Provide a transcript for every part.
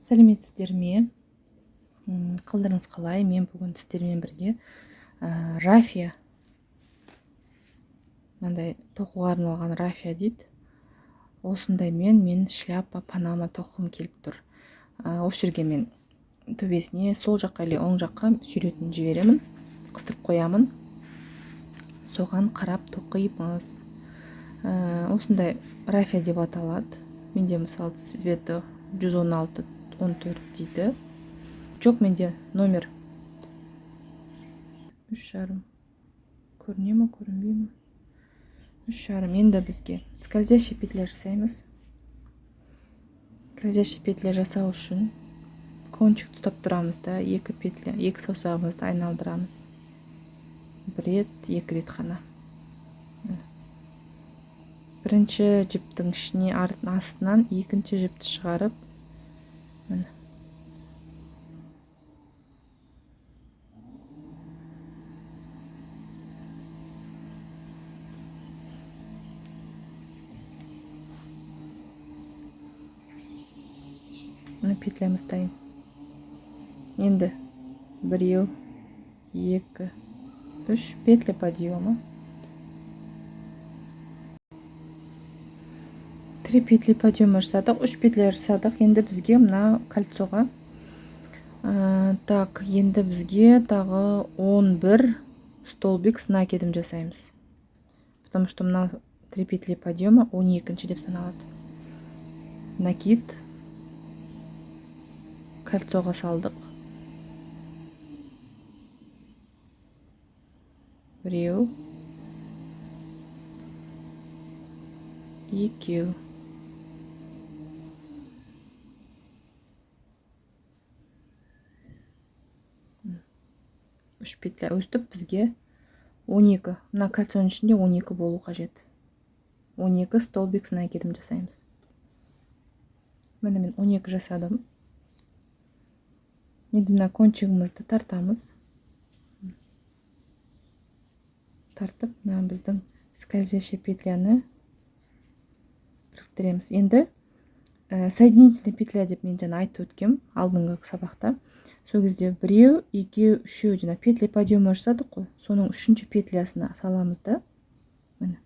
Сәлеметсіздер ме? Қалдарыңыз қалай? Мен бүгін сіздермен бірге рафия, мынандай тоқуға арналған рафия дейді. Осындай мен шляпа, панама тоқығым келіп тұр. Осы жерге мен төбесіне сол жаққа или оң жаққа сүйретін жіберемін, қыстырып қоямын. Соған қарап тоқимыз. Осындай рафия деп аталады. Менде мысалы цветі 116-14 дейді. Жоқ, менде номер 3,5. Көріне ме, көрінбей ме? 3,5. Енді бізге скользящий петля жасаймыз. Скользящий петля жасау үшін кончик ұстап тұрамыз да, екі саусағымызды айналдырамыз. Бір рет, екі рет қана. Бірінші жіптің ішіне астынан екінші жіпті шығарып, петлямыз дайын. Енді 1, 2, 3 петля подъема. 3 петли подъема жасадық, 3 петля жасадық. Енді бізге мына кольцоға енді бізге тағы 11 столбик с накидом жасаймыз. Потому что мына 3 петли подъема 12-ші деп саналады. Накид кольцоға салдық. 1, 2. Үш петля өстіп бізге 12. Мына кольцоның ішінде 12 болу қажет. 12 столбик с накидом жасаймыз. Міне мен 12 жасадым. Енді мына кончигімізді тартамыз. Тартып, мына біздің скользящий петляны біріктіреміз. Енді соединительный петля деп мен жаңа айтып өткем алдыңғы сабақта. Сол кезде 1, 2, 3 жаңа петля подъема жасадық қой. Соның 3-ші петлясына саламыз да. Міне.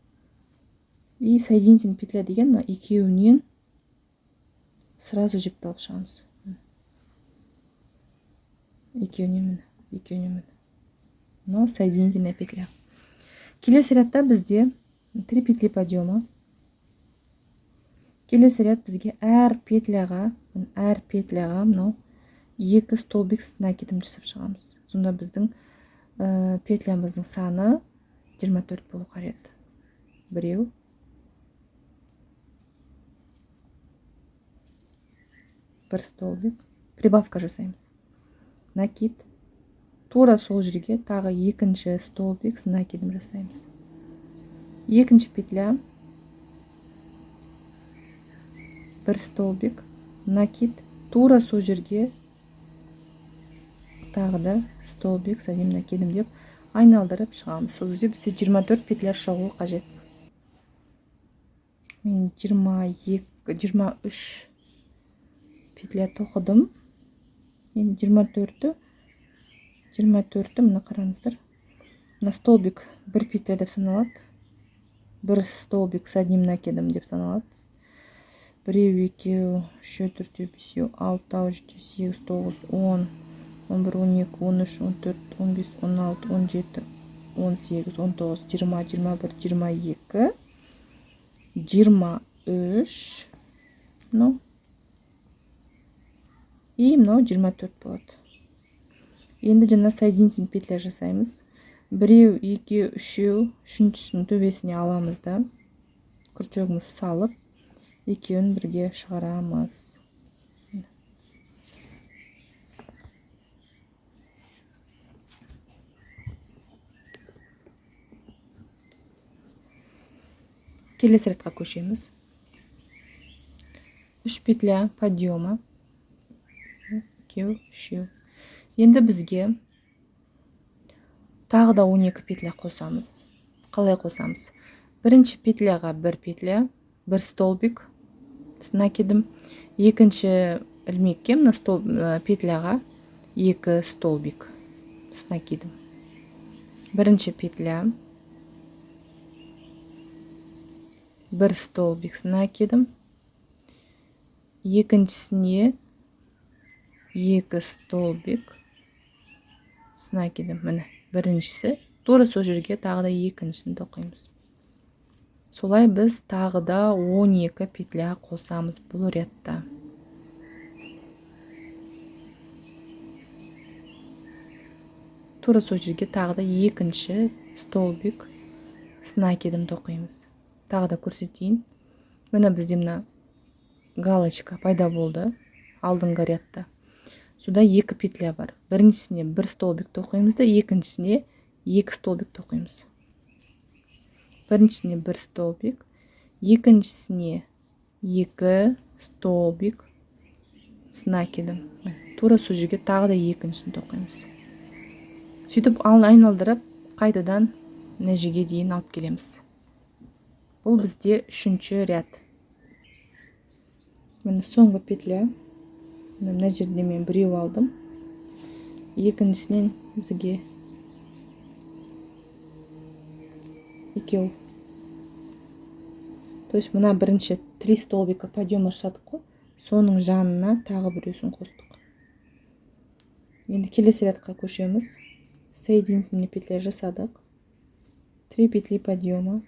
И соединительный петля деген екеуінен сразу жіпті алып шығамыз. Екеуінен міне. Но соединительная петля. Келесі рядта бізде 3 петли подъема. Келесі ряд бізге әр петляға мынау 2 столбик с накидом жасап шығамыз. Сонда біздің петлямыздың саны 24 болу қажет. 1, 1 столбик. Прибавка жасаймыз. Накид. Тура сол жерге тағы 2-ші столбик с накидом жасаймыз. 2-ші петля. 1 столбик. Накид. Тура сол жерге тағы да столбик с одним накидом деп айналдырып шығамыз. Сол кезде бізде 24 петля шығуы қажет. Мен 23 петля тоқыдым. Енді 24-ті мына қараңыздар. Мына столбик 1 петля деп саналады. 1 столбик с одним накидом деп саналады. 1, 2, 3, 4, 5, 6, 7, 8, 9, 10, 11, 12, 13, 14, 15, 16, 17, 18, 19, 20, 21, 22, 23, и мынау 24 болады. Енді жаңа соединительный петля жасаймыз. 1, 2, 3, 3-шінің төбесіне аламыз да, крючогымыз салып, екеуін бірге шығарамыз. Келесі рядқа көшеміз. 3 петля подъема. 2, 3. Енді бізге тағы да 12 петля қосамыз. Қалай қосамыз? Бірінші петляға 1 петля, 1 столбик с накидом. Екінші ілмекке мына петляға 2 столбик с накидом. Бірінші петля, 1 столбик с накидом, екіншісіне 2 столбик с накидом. Міне біріншісі, тура сол жерге тағы да екіншісін тоқимыз. Солай біз тағы да 12 петля қосамыз бұл рядта. Тура сол жерге тағы да екінші столбик с накидом тоқимыз. Тағы да көрсетейін. Міне бізде мына галочка пайда болды алдыңғы рядта. Сюда 2 петля бар. Біріншісіне 1 столбик тоқимыз да, екіншісіне 2 столбик тоқимыз. Біріншісіне 1 столбик, екіншісіне 2 столбик с накидом. Тура сол жерге тағы да екіншісін тоқимыз. Сөйтіп айналдырып, қайтадан мына жерге дейін алып келеміз. Бұл бізде 3-ші ряд. Міне соңғы петля. Мына жерде мен біреу алдым. Екіншісінен бізге 2. То есть мына бірінші 3 столбика подъем ашадық қой. Соның жанына тағы біреусін қостық. Енді келесі рядқа көшеміз. Соединительные петля жасадық. 3 петли подъема.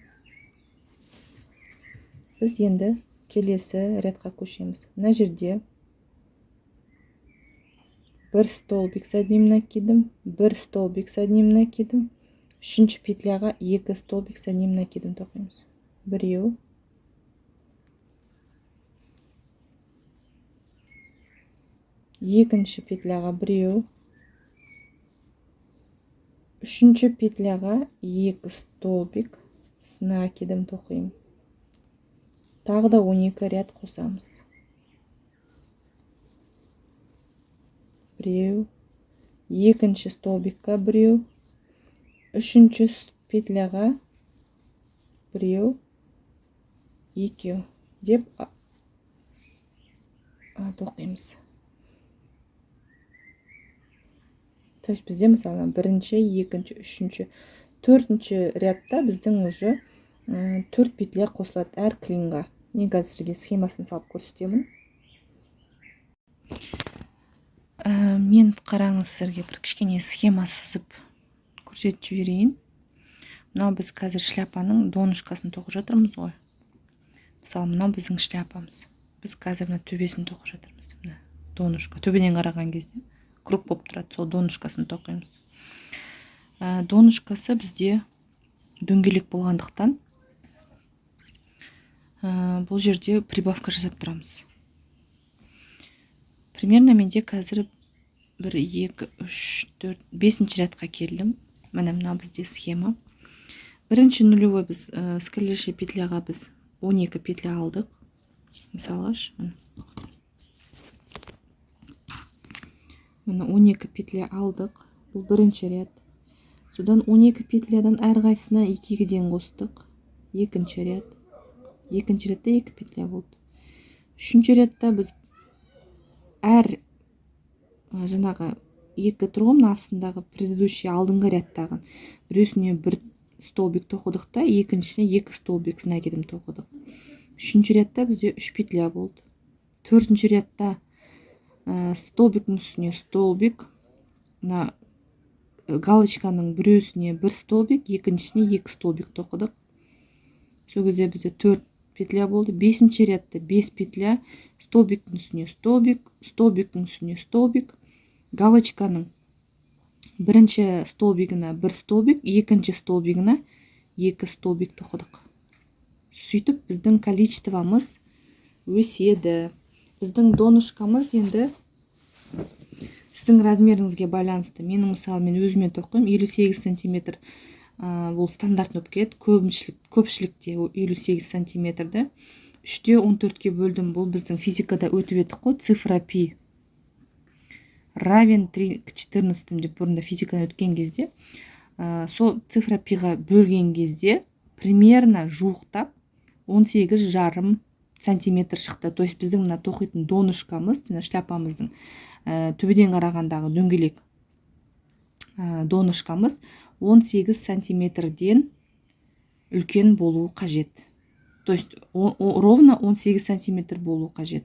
Біз енді келесі рядқа көшеміз. Мына жерде 1 столбик с одним накидом, 1 столбик с одним накидом, 3-ші петляға 2 столбик с одним накидом тоқимыз. Біреу, екінші петляға біреу, 3-ші петляға 2 столбик с накидом тоқимыз. Тағы да 12 ряд қосамыз. Біреу, екінші столбикқа біреу, 3-ші петляға біреу, 2 деп тоқимыз. То есть бізде мысалы бірінші, екінші, 3-ші, 4-ші рядта біздің уже 4 петля қосылады әр клинға. Мен қазір сізге схемасын салып көрсетемін. Мен қараңыз, сіздерге бір кішкене схема сызып көрсетіп жіберейін. Мынау біз қазір шляпаның донышкасын тоқып жатырмыз ғой. Мысалы мынау біздің шляпамыз. Біз қазір мына төбесін тоқып жатырмыз. Мына донышка. Төбеден қараған кезде круг болып тұрады, сол донышкасын тоқимыз. Донышкасы бізде дөңгелек болғандықтан бұл жерде прибавка жасап тұрамыз. Примерно менде қазір 1, 2, 3, 4, 5-ші рядқа келдім. Мына бізде схема. Бірінші нулевой біз скользящий петляға біз 12 петля алдық. Мысалға, мына 12 петля алдық. Бұл бірінші ряд. Содан 12 петлядан әрқайсысына 2-ден қостық. Екінші ряд. Екінші рядта 2 петля болды. 3-ші рядта біз әр жаңағы 2 тұрғым астындағы предыдущий алдыңғы рядтағы біреусіне 1 столбик тоқыдық та, екіншісіне 2 столбик с накидом тоқыдық. 3-ші рядта бізде 3 петля болды. 4-ші рядта столбиктің үстіне столбик, мына галочканың біреусіне 1 столбик, екіншісіне 2 столбик тоқыдық. Сол кезде бізде 4 петля болды. 5-ші рядта 5 петля, столбиктің үстіне столбик, столбиктің үстіне столбик, галочканың бірінші столбигіне 1 столбик, екінші столбигіне 2 столбик тоқыдық. Сөйтіп біздің количествомыз өседі. Біздің донышкамыз енді сіздің размеріңізге байланысты. Менің мысалы мен өзіме тоқимын 58 сантиметр. Бұл стандарт болып келеді. Көпшілікте 58 сантиметрді 3-те 14-ке бөлдім. Бұл біздің физикада өтіп едік қой. Цифра пи равен 3 к 14 деп бұрында физикадан өткен кезде, сол цифра пиға бөлген кезде примерно жуықтап 18 жарым сантиметр шықты. То есть біздің мына тоқитын донышкамыз, жана шляпамыздың төбеден қарағандағы дөңгелек донышкамыз 18 сантиметрден үлкен болуы қажет. То есть ровно 18 сантиметр болуы қажет.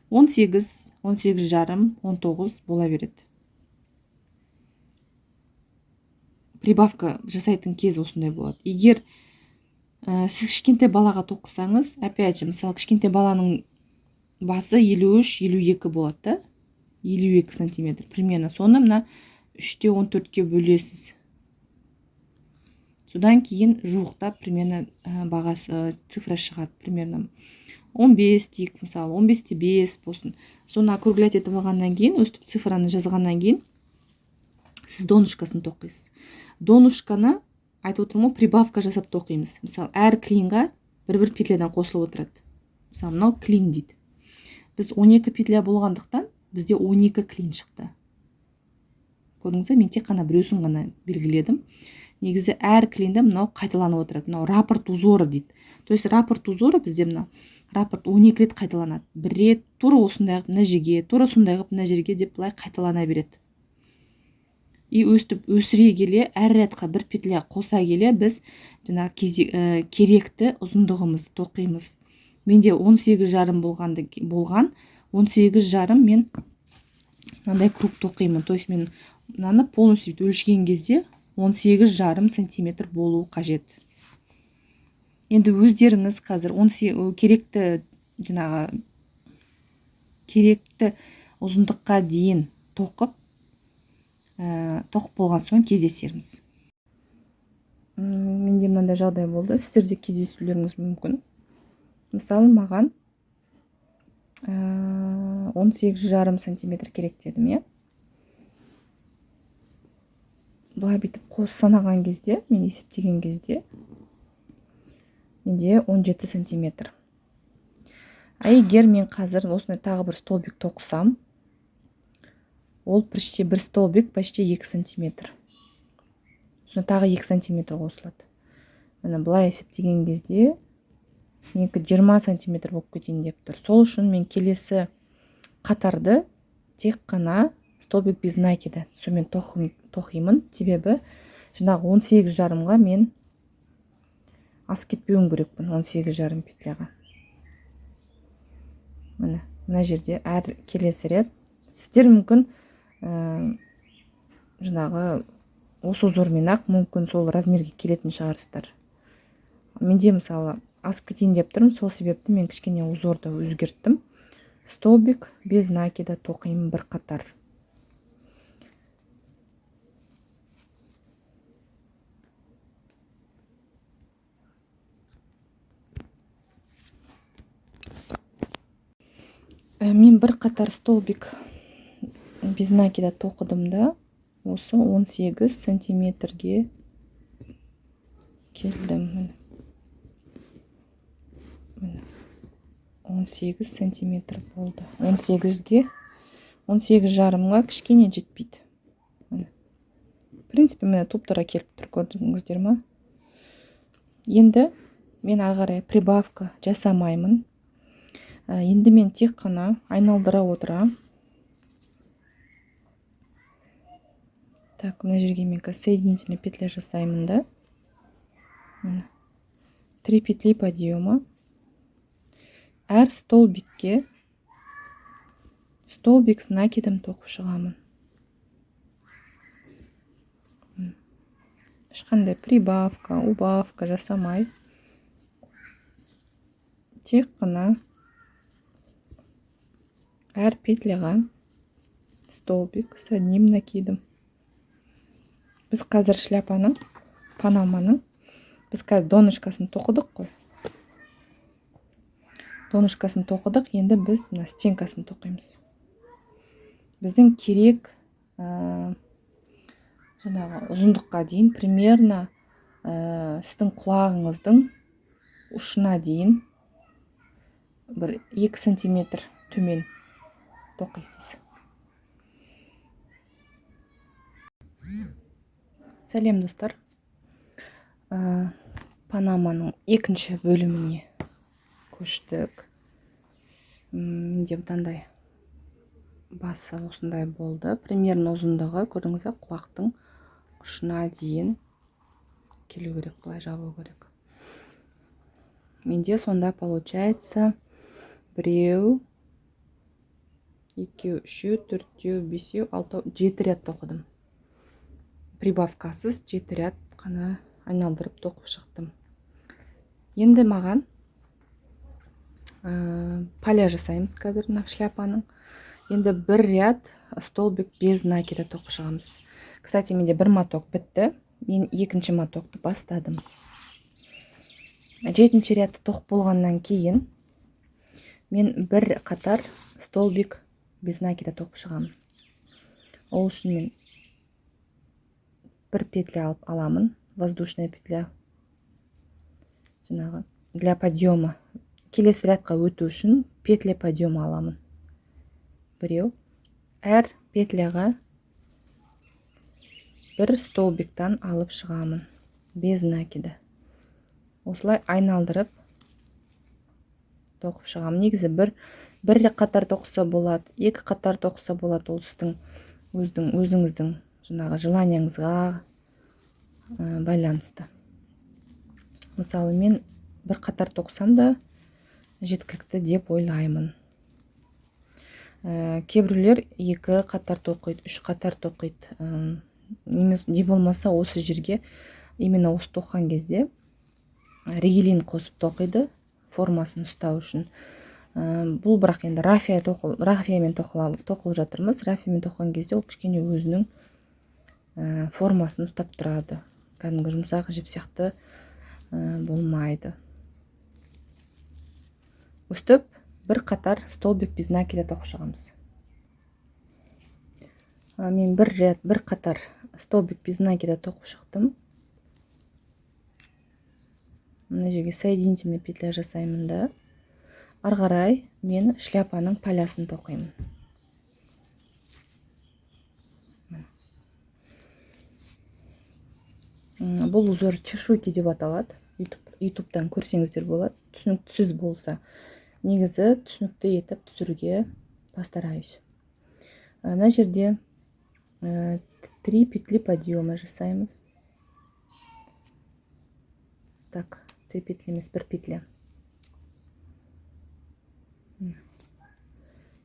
18, 18 жарым, 19 бола береді. Прибавка жасайтын кез осындай болады. Егер сіз кішкентай балаға тоқысаңыз, опять же, мысалы кішкентай баланың басы 53-52 болады да, 52 сантиметр примерно. Соны мына 3-те 14-ке бөлесіз. Содан кейін жуықтап примерно бағасы цифра шығады. Примерно 15 дейік, мысалы 15-те 5 болсын. Соны округлять етіп алғаннан кейін, өстіп цифраны жазғаннан кейін сіз донышкасын тоқисыз. Донышканы айтып отырмын, прибавка жасап тоқимыз. Мысалы әр клинға бір петлядан қосылып отырады. Мысалы мынау клин дейді. Біз 12 петля болғандықтан бізде 12 клин шықты. Көрдіңіз, мен тек қана біреусін ғана белгіледім. Негізі әр клинде мынау қайталанып отырады. Мынау раппорт узоры дейді. То есть раппорт узоры бізде мынау раппорт 12 рет қайталанады. Бір рет тура осындай қылып мына жерге, тура сондай қылып мына жерге деп былай қайталана береді. И өстіп өсіре келе әр ретқа бір петля қоса келе біз жаңа керекті ұзындығымызды тоқимыз. Менде 18 жарым болған 18 жарым мен мынандай круг тоқимын. То есть мен мынаны полностью өлшеген кезде 18 жарым сантиметр болуы қажет. Енді өздеріңіз қазір керекті ұзындыққа дейін тоқып болған соң кездесерміз. Менде мынандай жағдай болды. Сіздерде кездесулеріңіз мүмкін. Мысалы маған 18 жарым сантиметр керек дедім, е? Бұлай бітіп қос санаған кезде, мен есептеген кезде менде 17 сантиметр. А егер мен қазір осындай тағы бір столбик тоқысам, ол почти бір столбик, почти 2 сантиметр. Соны тағы 2 сантиметр қосылады. Мені бұлай есептеген кезде менікі 20 сантиметр болып кетейін деп тұр. Сол үшін мен келесі қатарды тек қана столбик без накида сонымен тоқимын. Себебі жаңағы 18 жарымға мен асып кетпеуім керекпін 18 жарым петляға. Мына жерде әр келесі рет сіздер мүмкін жаңағы осы узормен ақ мүмкін сол размерге келетін шығарсыздар. Менде мысалы асып кетейін деп тұрмын, сол себепті мен кішкене узорды өзгерттім. Столбик без накида тоқимын бір қатар. Мен бір қатар столбик без накида тоқыдым да, осы 18 сантиметрге келдім. 18 сантиметр болды. 18 жарымға кішкене жетпейді. В принципе, мені топ-тура келіп тұр, көрдіңіздер ма? Енді мен ары прибавка жасамаймын. Енді мен тек қана айналдыра отырам. Так, мына жерге мен соединительный петля жасаймын да. 3 петли подъема. Әр столбикке столбик с накидом тоқып шығамын. Ешқандай прибавка, убавка жасамай. Тек қана әр петляға столбик с одним накидом. Біз қазір шляпаның, панаманың, біз қазір донышкасын тоқыдық қой. Донышкасын тоқыдық, енді біз мына стенкасын тоқимыз. Біздің керек жаңағы ұзындыққа дейін, примерно сіздің құлағыңыздың ұшына дейін бір 2 сантиметр төмен тоқисыз. Сәлем достар. Панаманың екінші бөліміне көштік. менде мынандай басы осындай болды. Примерно ұзындығы көрдіңіз бе, құлақтың ұшына дейін келу керек, былай жабу керек. Менде сонда получается 1, 2, 3, 4, 5, 6, 7 ряд тоқыдым. Прибавкасыз 7 ряд қана айналдырып тоқып шықтым. Енді маған поля жасаймыз қазір мына шляпаның. Енді бір ряд столбик без накида тоқып шығамыз. Кстати, менде бір моток бітті. Мен екінші мотокты бастадым. 7-ші рядты тоқып болғаннан кейін мен бір қатар столбик без накида тоқып шығамын. Ол үшін мен бір петля алып аламын, воздушная петля. Жаңағы для подъема. Келесі рядқа өту үшін петля подъема аламын. Біреу. Әр петляға бір столбиктан алып шығамын, без накида. Осылай айналдырып тоқып шығамын. Негізі бір қатар тоқса болады, екі қатар тоқса болады. Ол сіздің өзіңіздің жаңағы желанияңызға байланысты. Мысалы, мен бір қатар тоқсам да жеткілікті деп ойлаймын. Кейбіреулер екі қатар тоқиды, үш қатар тоқиды. Не болмаса осы жерге, именно осы тоққан кезде ригелин қосып тоқиды, формасын ұстау үшін. Бұл бірақ енді рафиямен тоқылып жатырмыз. Рафиямен тоққан кезде ол кішкене өзінің формасын ұстап тұрады. Кәдімгі жұмсақ жіп сияқты болмайды. Өстіп бір қатар столбик без накида тоқып шығамыз. Мен бір қатар столбик без накида тоқып шықтым. Мына жерге соединительный петля жасаймын да. Арғарай мен шляпаның полясын тоқимын. Бұл узор чешуйки деп аталады. Ютубтан көрсеңіздер болады. Түсініксіз болса, негізі түсінікті етіп түсіруге постараюсь. Мына жерде 3 петли подъема жасаймыз. Так, 3 петли емес, 1 петля.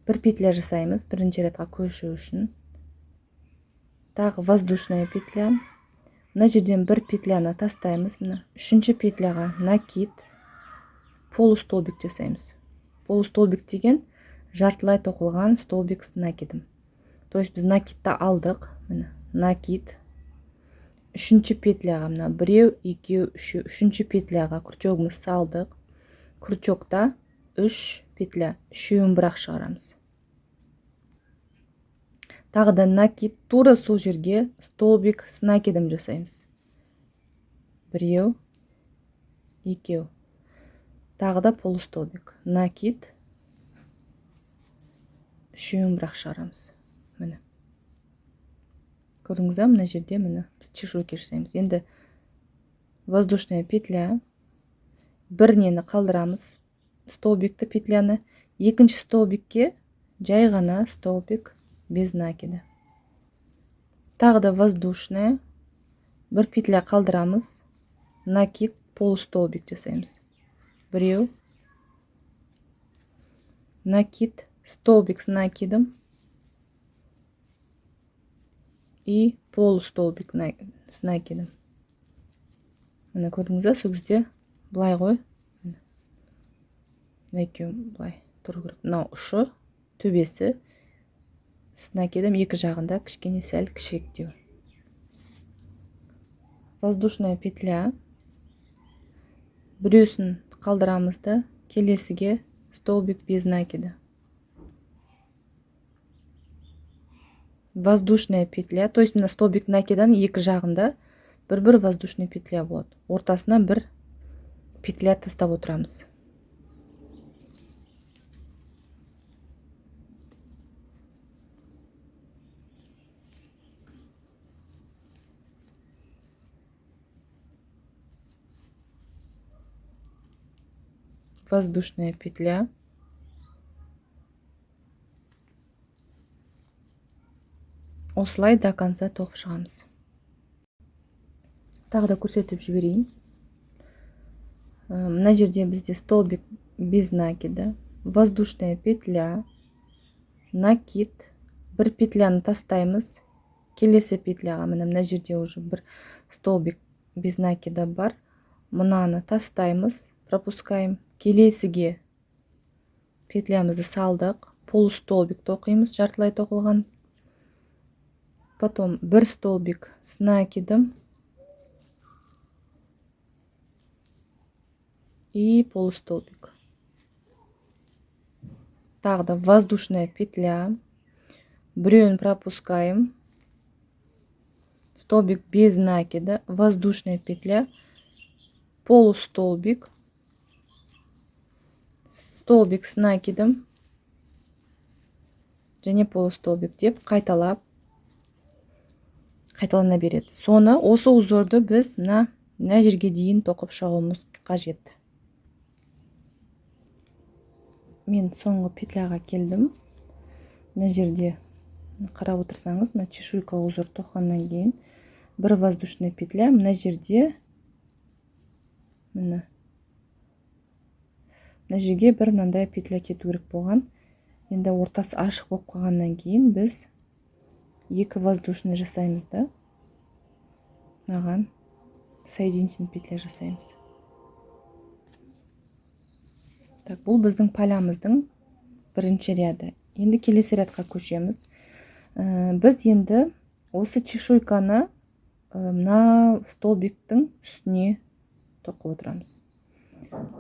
1 петля жасаймыз, бірінші рядқа көшу үшін. Тағы воздушная петля. Мына жерден 1 петляны тастаймыз. Мына 3-ші петляға накид, полустолбик жасаймыз. Полустолбик деген жартылай тоқылған столбик с накидом. То есть біз накидті алдық. Накид. 3-ші петляға, мына 1, 2, 3, 3-ші петляға крючогымыз салдық. Крючокта 3 петля, 3-еуін бірақ шығарамыз. Тағы да накид, тура сол жерге столбик с накидом жасаймыз. 1, 2. Тағы да полустолбик. Накид, 3-еуін бірақ шығарамыз. Міне. Көрдіңіз бе, мына жерде міне біз чешуйки жасаймыз. Енді воздушная петля. Бір нені қалдырамыз, столбикті петляны. Екінші столбикке жай ғана столбик без накида. Тағы да воздушная. Бір петля қалдырамыз. Накид, полустолбик жасаймыз. 1. Накид, столбик с накидом. И полустолбик с накидом. Мына көрдіңіз бе, сол кезде былай ғой. Екеуі былай тұру керек. Мынау ұшы, төбесі с накидом, екі жағында кішкене сәл кішіректеу. Воздушная петля. Біреусін қалдырамыз да, келесіге столбик без накида. Воздушная петля, то есть мына столбик накидан екі жағында бір воздушный петля болады. Ортасына бір петля тастап отырамыз. Воздушная петля. осылай до конца тоқып шығамыз. Тағы да көрсетіп жіберейін. Мына жерде бізде столбик без накида, воздушная петля, накид, бір петляны тастаймыз, келесі петляға, мына жерде уже бір столбик без накида бар, мынаны тастаймыз, пропускаем, келесіге петлямызды салдық, полустолбик тоқимыз, жартылай тоқылған, потом бір столбик с накидом и полустолбик. Тағы да воздушная петля, біреуін пропускаем, столбик без накида, воздушная петля, полустолбик, столбик с накидом және полустолбик деп қайталана береді. Соны осы узорды біз мына жерге дейін тоқып шығуымыз қажет. Мен соңғы петляға келдім. Мына жерде қарап отырсаңыз, мына чешуйка узор тоққаннан кейін бір воздушная петля, мына жерде мына жерге бір мынандай петля кету керек болған. Енді ортасы ашық болып қалғаннан кейін біз екі воздушный жасаймыз да, мынаған соединительный петля жасаймыз. Так, бұл біздің полямыздың бірінші ряды. Енді келесі рядқа көшеміз. Біз енді осы чешуйканы мына столбиктің үстіне тоқып отырамыз.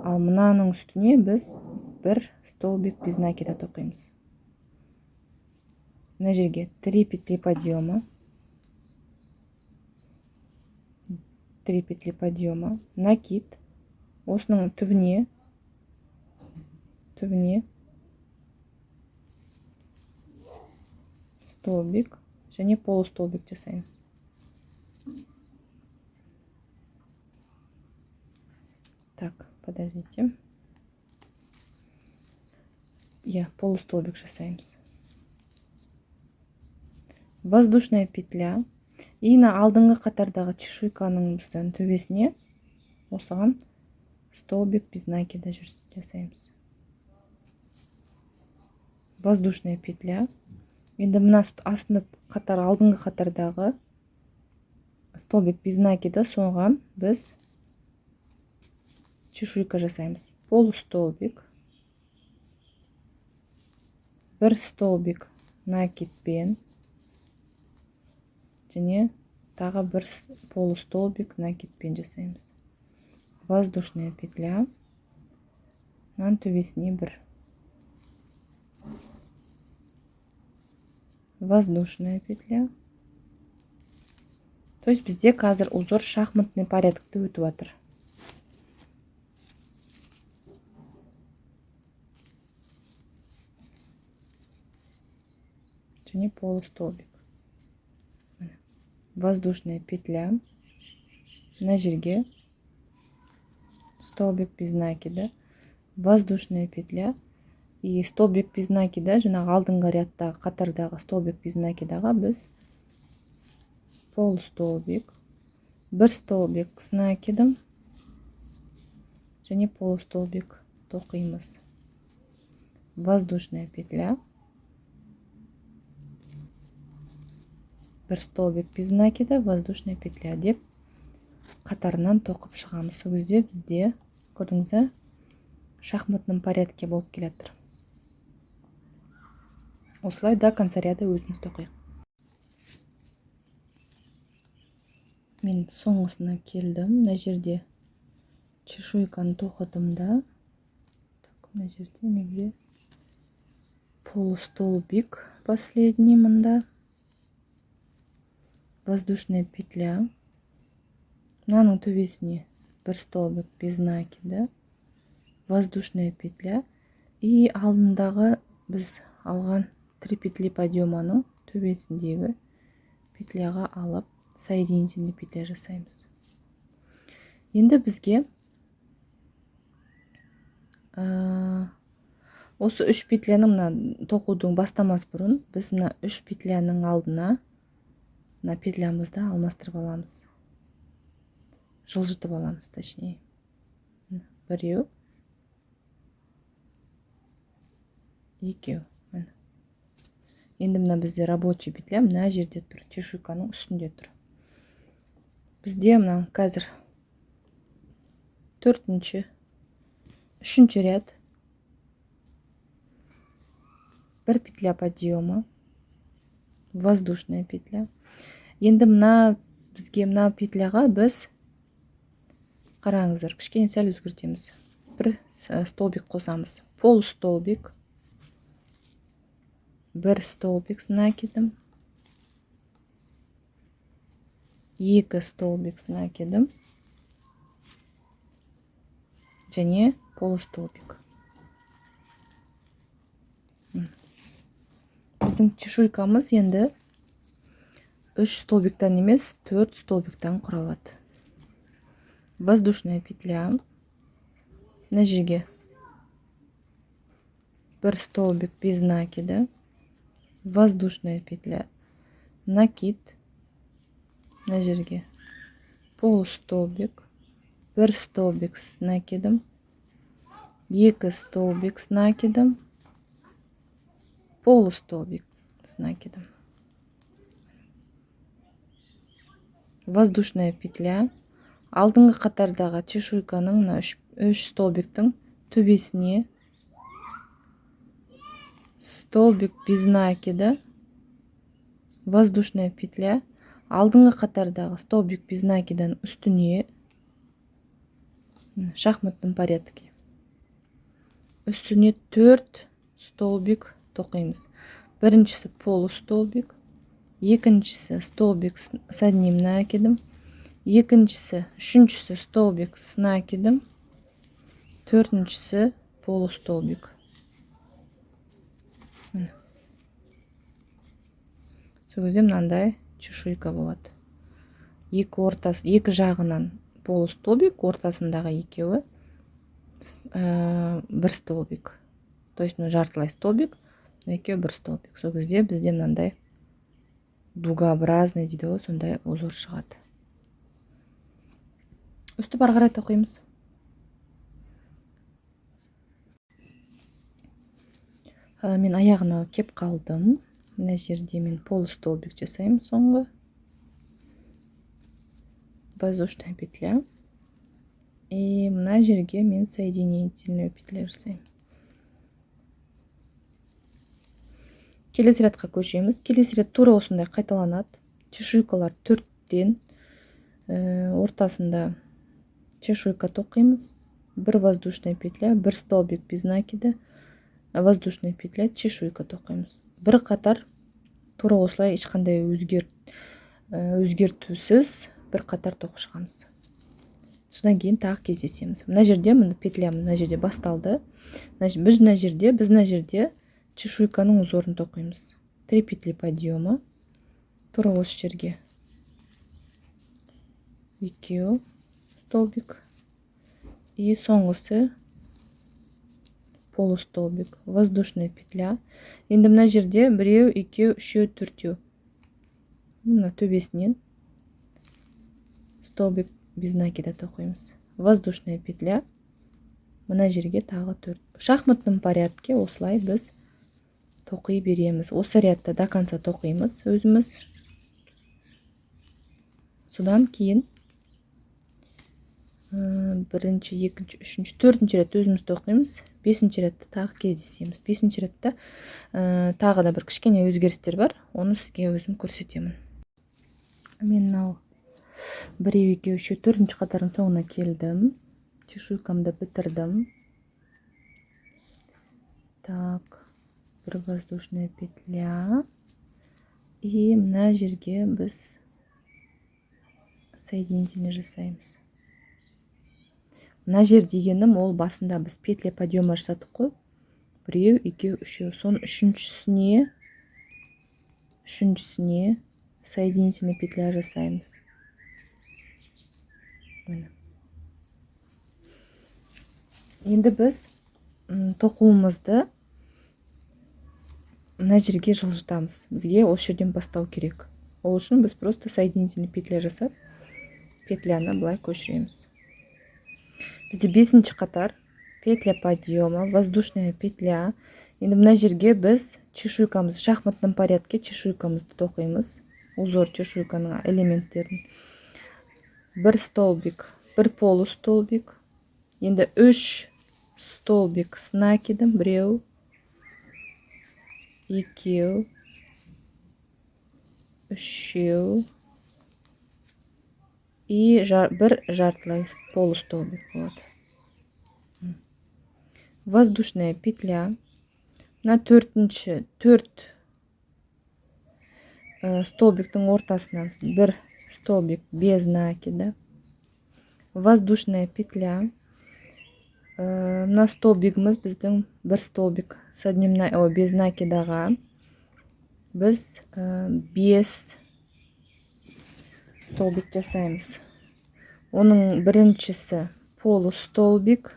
Ал мынаның үстіне біз бір столбик без накида тоқимыз. Мына жерге 3 петли подъема, 3 петли подъема, накид, осының түбіне столбик және полустолбик жасаймыз. Так, подождите. Полустолбик жасаймыз. Воздушная петля. И на алдыңғы қатардағы чешуйканың біздің төбесіне осыған столбик без накида жасаймыз. Воздушная петля. Енді мына астында қатар, алдыңғы қатардағы столбик без накида, соған біз чешуйка жасаймыз. Полустолбик, бір столбик накидпен және тағы бір полустолбик накидпен жасаймыз. Воздушная петля, мынаның төбесіне бір воздушная петля. То есть бізде қазір узор шахматный порядкте өтіп жатыр. Және полустолбик. Воздушная петля, на жерге столбик без накида, воздушная петля и столбик без накида, жаңағы алдыңғы рядтағы қатардағы столбик без накидаға біз полустолбик, бір столбик с накидом және полустолбик тоқимыз. Воздушная петля, бір столбик без накида, воздушная петля деп қатарынан тоқып шығамыз. Сол кезде бізде, көрдіңіз, шахматным порядке болып келатыр. Осылай до конца ряда өзіміз тоқиық. Мен соңғысына келдім. Мына жерде чешуйканы тоқыдым да. Мына жерде неге полустолбик последний мында. Воздушная петля. Мынаның төбесіне бір столбик без накида, воздушная петля и алдындағы біз алған 3 петли подъеманың төбесіндегі петляға алып соединительный петля жасаймыз. Енді бізге осы 3 петляның тоқудың бастамас бұрын біз мына 3 петляның алдына мына петлямызды алмастырып аламыз, жылжытып аламыз, точнее. Біреу, екеу. Енді мына бізде рабочий петля мына жерде тұр, чешуйканың үстінде тұр. Бізде мына қазір 4-3 ряд, бір петля подъема, воздушная петля. Енді бізге мына петляға біз, қараңыздар, кішкене сәл өзгертеміз. Бір столбик қосамыз. Полустолбик, бір столбик с накидом, екі столбик с накидом, және полустолбик. Біздің чешуйкамыз енді 3 столбиктан емес, 4 столбиктан құралады. Воздушная петля, мына жерге бір столбик без накида, воздушная петля, накид, мына жерге полустолбик, бір столбик с накидом, екі столбик с накидом, полустолбик с накидом. Воздушная петля, алдыңғы қатардағы чешуйканың 3 столбиктің төбесіне столбик без накида, воздушная петля, алдыңғы қатардағы столбик без накидан үстіне, шахматтың порядке, үстіне 4 столбик тоқимыз. Біріншісі полустолбик, екіншісі столбик с одним накидом, үшіншісі столбик с накидом, төртіншісі полустолбик. Сол кезде мынандай чешуйка болады. Екі жағынан полустолбик, ортасындағы екеуі бір столбик. То есть жартылай столбик, екеуі бір столбик. Сол кезде бізде мынандай дугообразный дейді ғой, сондай узор шығады. Үсті бары қарай тоқимыз. Мен аяғына кеп қалдым. Мына жерде мен полустолбик жасаймын соңғы. Воздушная петля. И мына жерге мен соединительную петля жасаймын. Келесі рядқа көшеміз. Келесі ряд тура осындай қайталанады. Чешуйкалар 4-тен, ортасында чешуйка тоқимыз. Бір воздушная петля, бір столбик без накида, воздушная петля, чешуйка тоқимыз. Бір қатар тура осылай ешқандай өзгертусіз бір қатар тоқып шығамыз. Содан кейін тағы кездесеміз. Мына жерде петля мына жерде басталды. Біз мына жерде чешуйканың узорын тоқимыз. 3 петли подъема, тура осы жерге 2 столбик и соңғысы полустолбик, воздушная петля. Енді мына жерде 1, 2, 3, 4. Мына төбесінен столбик без накида тоқимыз. Воздушная петля, мына жерге тағы 4. Шахматтың порядке осылай біз тоқи береміз. Осы рядта до конца тоқимыз өзіміз. Содан кейін бірінші, екінші, үшінші, төртінші рядта өзіміз тоқимыз. 5-ші рядта тағы кездесеміз. 5-ші рядта тағы да бір кішкене өзгерістер бар. Оны сізге өзім көрсетемін. Мен мынау 1, 2, 3, 4-ші қатардың соңына келдім. Чешуйкамды бітірдім. Так, бір воздушная петля. И мына жерге біз соединительный жасаймыз. Мына жер дегенім ол басында біз петля подъема жасадық қой. 1, 2, 3. Сон үшіншісіне соединительный петля жасаймыз. Енді біз тоқуымызды мына жерге жылжытамыз. Бізге осы жерден бастау керек. Ол үшін біз просто соединительный петля жасап петляны былай көшіреміз. Бізде 5-ші қатар петля подъема, воздушная петля. Енді мына жерге біз чешуйкамыз, шахматном порядке чешуйкамызды тоқимыз. Узор чешуйканың элементтерін. Бір столбик, бір полустолбик. Енді 3 столбик накидім. 1, 2, 3 и бір жартылай полустолбик болады. Воздушная петля. На 4 столбиктің ортасынан бір столбик без накида. Воздушная петля. Мына столбигіміз біздің бір столбик без накидаға біз 5 столбик жасаймыз. Оның біріншісі полустолбик,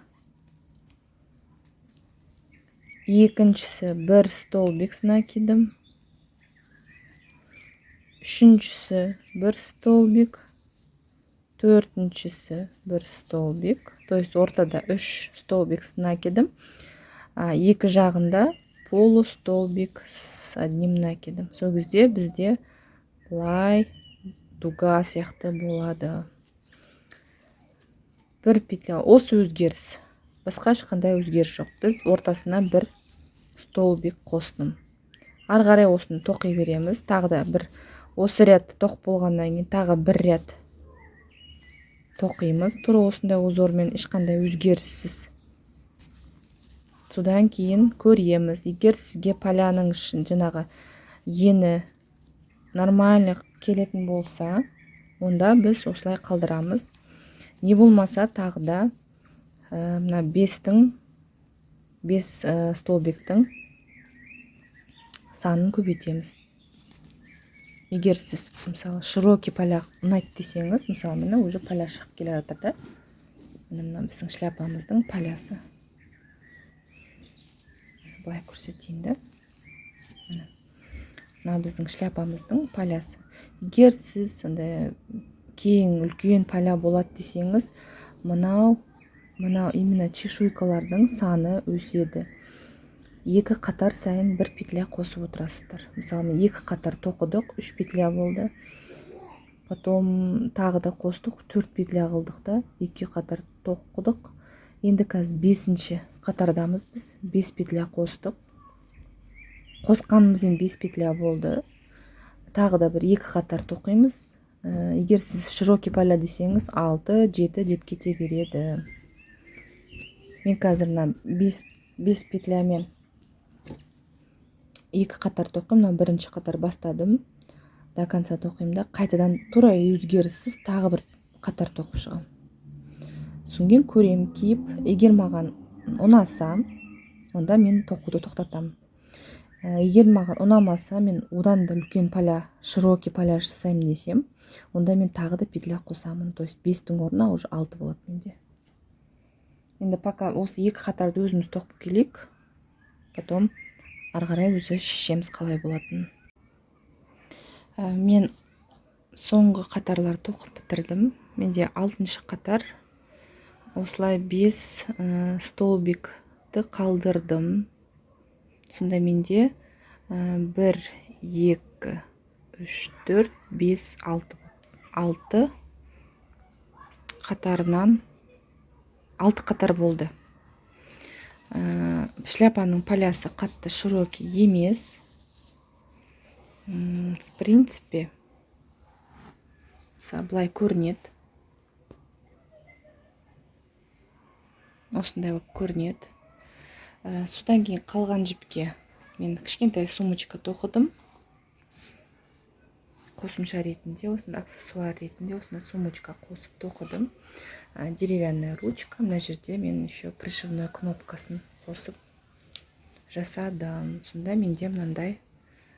екіншісі бір столбик с накидом, үшіншісі бір столбик, төртіншісі бір столбик, то есть ортада 3 столбик с накидом, екі жағында полустолбик с одним накидом. Сол кезде бізде былай дуга сияқты болады. Бір петля, осы өзгеріс. Басқа ешқандай өзгеріс жоқ. Біз ортасына бір столбик қостым. Ары қарай осыны тоқи береміз. Тағы да бір осы ряд тоқ болғаннан кейін тағы бір ряд тоқимыз. Тура осындай узормен ешқандай өзгеріссіз. Содан кейін көреміз. Егер сізге поляның жаңағы ені нормально келетін болса, онда біз осылай қалдырамыз. Не болмаса тағы да мына 5 столбиктің санын көбейтеміз. Егер сіз мысалы широкий поля ұнайды десеңіз, мысалы міне уже поля шығып келе жатыр да. Мына біздің шляпамыздың полясы. Былай көрсетейін да. Мына біздің шляпамыздың полясы. Егер сіз сондай кең үлкен поля болады десеңіз, мынау именно чешуйкалардың саны өседі. 2 қатар сайын бір петля қосып отырасыздар. Мысалы, 2 қатар тоқыдық, 3 петля болды. Потом тағы да қостық, 4 петля қылдық да, 2 қатар тоқыдық. Енді қазір 5-ші қатардамыз біз, 5 петля қостық. Қосқанымызбен 5 петля болды. Тағы да бір 2 қатар тоқимыз. Егер сіз широкий поля десеңіз, 6-7 деп кете береді. Мен қазір 5 петлямен 2 қатар тоқимын, бірінші қатар бастадым. До конца тоқимын да, қайтадан тура өзгеріссіз тағы бір қатар тоқып шығам. Соңген көрем киіп, егер маған ұнаса, онда мен тоқуды тоқтатам. Егер маған ұнамаса, мен одан да үлкен поля, широкий поля жасаймын десем, онда мен тағы да петля қосамын. То есть 5-тің орнына уже 6 болады менде. Енді пока осы 2 қатарды өзіміз тоқып келейік. Потом ары қарай өзі шешеміз қалай болатын. Мен соңғы қатарлар тоқып бітірдім. Менде 6-ші қатар. Осылай 5 столбикті қалдырдым. Сонда менде 1, 2, 3, 4, 5, 6 қатарынан 6 қатар болды. Шляпаның полясы қатты широкий емес. В принципе, былай көрінеді. Осындай болып көрінеді. Содан кейін қалған жіпке мен кішкентай сумочка тоқыдым. Қосымша ретінде, осында аксессуар ретінде осында сумочка қосып тоқыдым. Деревянная ручка. Мына жерде мен еще пришивной кнопкасын қосып жасадым. Сонда менде мынандай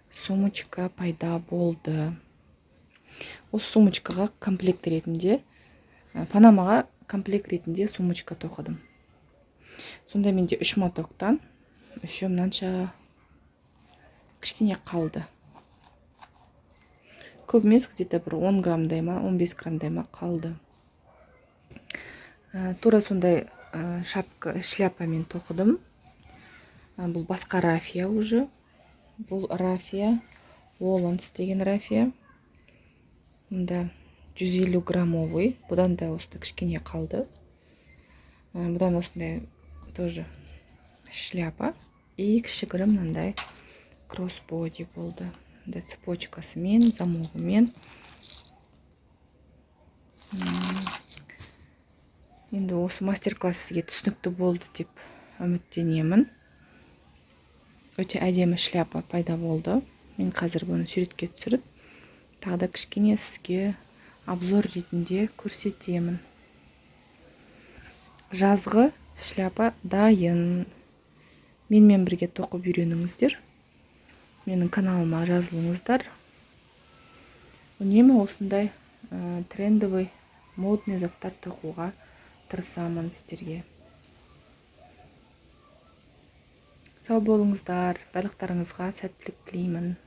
сумочка пайда болды. Осы сумочкаға комплект ретінде, панамаға комплект ретінде сумочка тоқыдым. Сонда менде 3 мотоктан еще мынанша кішкене қалды. көп емес, где-то бір 10 граммдай ма 15 граммдай ма қалды. Тура сондай шляпамен тоқыдым. Бұл басқа рафия уже. Бұл рафия Оланс деген рафия. Мұнда 150 граммовый. Бұдан да осында кішкене қалды. Бұдан осындай тоже шляпа. И кішігірім мынандай кроссбоди болды. Цепочкасымен, замогымен. Енді осы мастер-класс сізге түсінікті болды деп үміттенемін. Өте әдемі шляпа пайда болды. Мен қазір бұны суретке түсіріп, тағы да кішкене сізге обзор ретінде көрсетемін. Жазғы шляпа дайын. Менімен бірге тоқып үйреніңіздер. Менің каналыма жазылыңыздар. Үнемі осындай трендовый, модный заттар тоқуға тырысамын сіздерге. Сау болыңыздар, барлықтарыңызға сәттілік тілеймін.